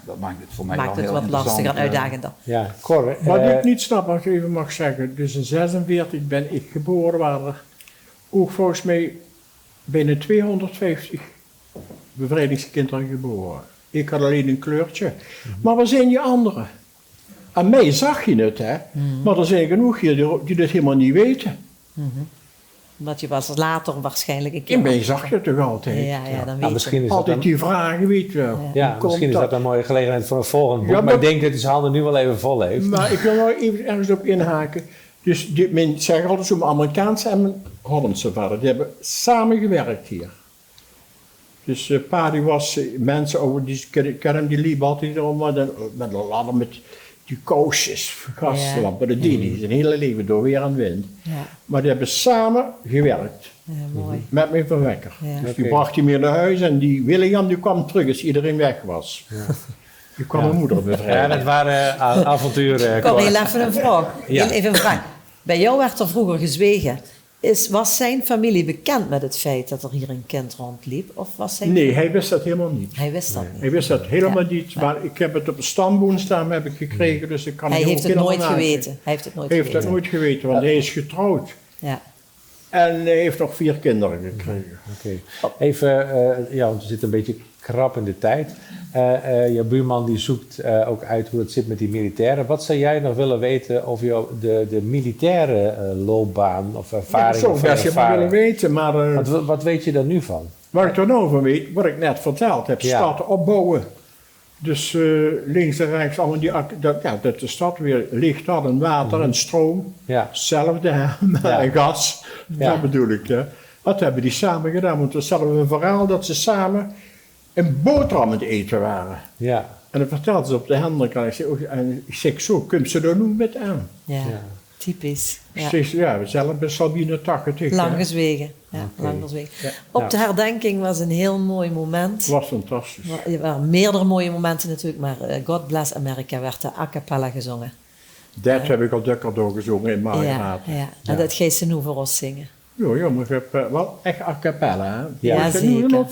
dat maakt het voor mij maakt wel het heel wat lastiger en uitdagender. Ja, Cor, wat ik niet snap, als ik even mag zeggen, dus in 1946 ben ik geboren, waren er ook volgens mij bijna 250 bevrijdingskinderen geboren. Ik had alleen een kleurtje. Maar waar zijn die anderen? Aan mij zag je het, hè? Maar er zijn genoeg hier die dit helemaal niet weten. Omdat je was later waarschijnlijk een keer... In mij zag je het toch altijd? Ja, dan weet misschien je. is dat altijd die vragen, weet je wel. Ja, misschien is dat een mooie gelegenheid voor een volgend boek. Ja, maar ik denk dat hij zijn handen nu wel even vol heeft. Maar ik wil nog even ergens op inhaken. Dus mijn zeggen altijd zo, mijn Amerikaanse en mijn Hollandse vader, die hebben samen gewerkt hier. Dus pa die was, mensen over, die liepen altijd erom met een ladder met die kousjes, gaslampen, dat deed hij zijn hele leven door weer en wind. Ja. Maar die hebben samen gewerkt. Ja, mooi. Met mijn verwekker. Ja. Dus die bracht hij meer naar huis en die William die kwam terug als iedereen weg was. Ja. Die kwam mijn moeder bevrijden. Ja, dat waren avonturen. Kom, heel even een vraag. Ja. Even een vraag. Bij jou werd er vroeger gezwegen. Was zijn familie bekend met het feit dat er hier een kind rondliep? Of was zijn Nee, hij wist dat helemaal niet. Hij wist dat niet. Hij wist dat helemaal niet, maar ik heb het op een stamboom staan heb ik gekregen, dus ik kan Hij niet heeft ook het nooit helemaal geweten. nadenken. Hij heeft het nooit Hij heeft geweten. dat nooit geweten, want hij is getrouwd. Ja. En hij heeft nog 4 kinderen gekregen. Oké. Even, want we zitten een beetje krap in de tijd. Je buurman die zoekt ook uit hoe het zit met die militairen. Wat zou jij nog willen weten over de militaire loopbaan of ervaring? Ja, dat zou best je willen weten, maar... Wat weet je daar nu van? Wat ik er nou van weet, wat ik net verteld heb, stad opbouwen. Dus links en rechts allemaal dat de stad weer licht had en water en stroom. Ja. Hetzelfde, en gas. Ja. Dat bedoel ik. Hè. Dat hebben die samen gedaan, want we stellen een verhaal dat ze samen een boterham aan het eten waren. Ja. En dat vertelden ze op de Hendrik en ik zeg zo, kunt ze er nu met aan? Ja, typisch. Ja. Ja, we zelf bij Sabine 80. Lang gezwegen. Ja, lang gezwegen. Ja. Op de herdenking was een heel mooi moment. Het was fantastisch. Er waren meerdere mooie momenten natuurlijk, maar God Bless America werd de a cappella gezongen. Dat heb ik al dikwijls gezongen in Margraat. Ja. En dat ga je nu voor ons zingen. Ja, maar ik heb wel echt a cappella. Hè? Ja, zeker.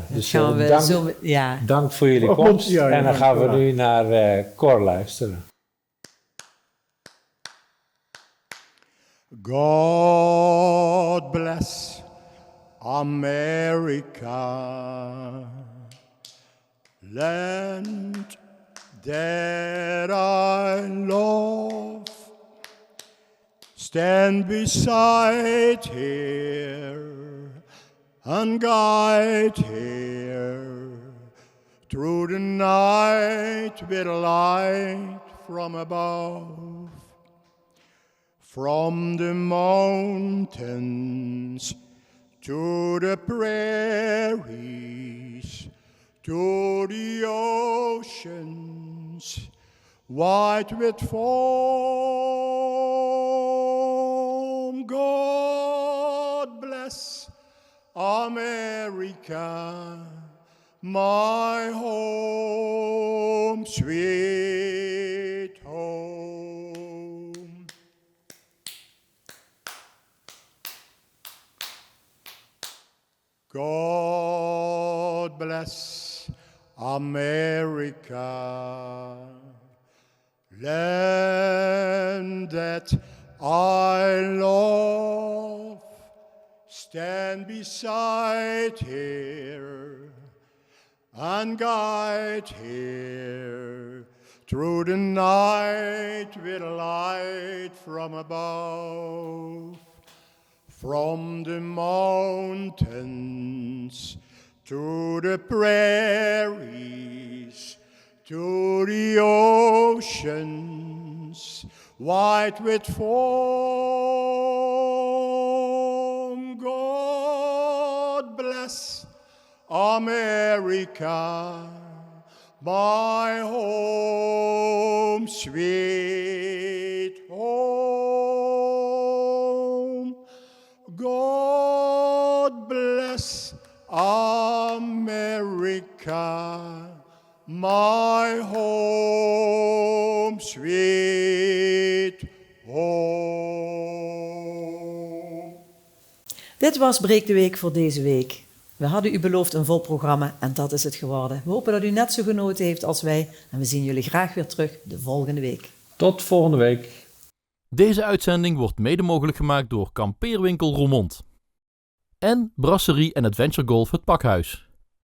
Dus gaan we dank voor jullie komst. Ja, en dan gaan we nu naar Cor luisteren. God bless America, land that I love. Stand beside here and guide here through the night with light from above. From the mountains to the prairies, to the oceans, white with foam. God bless America, my home, sweet home. God bless America, land that I love. Stand beside here and guide here through the night with light from above. From the mountains to the prairies, to the oceans, white with foam. God bless America, my home, sweet home. God bless America, my home, sweet home. Dit was Breek de Week voor deze week. We hadden u beloofd een vol programma en dat is het geworden. We hopen dat u net zo genoten heeft als wij en we zien jullie graag weer terug de volgende week. Tot volgende week. Deze uitzending wordt mede mogelijk gemaakt door Kampeerwinkel Roermond en Brasserie en Adventure Golf Het Pakhuis.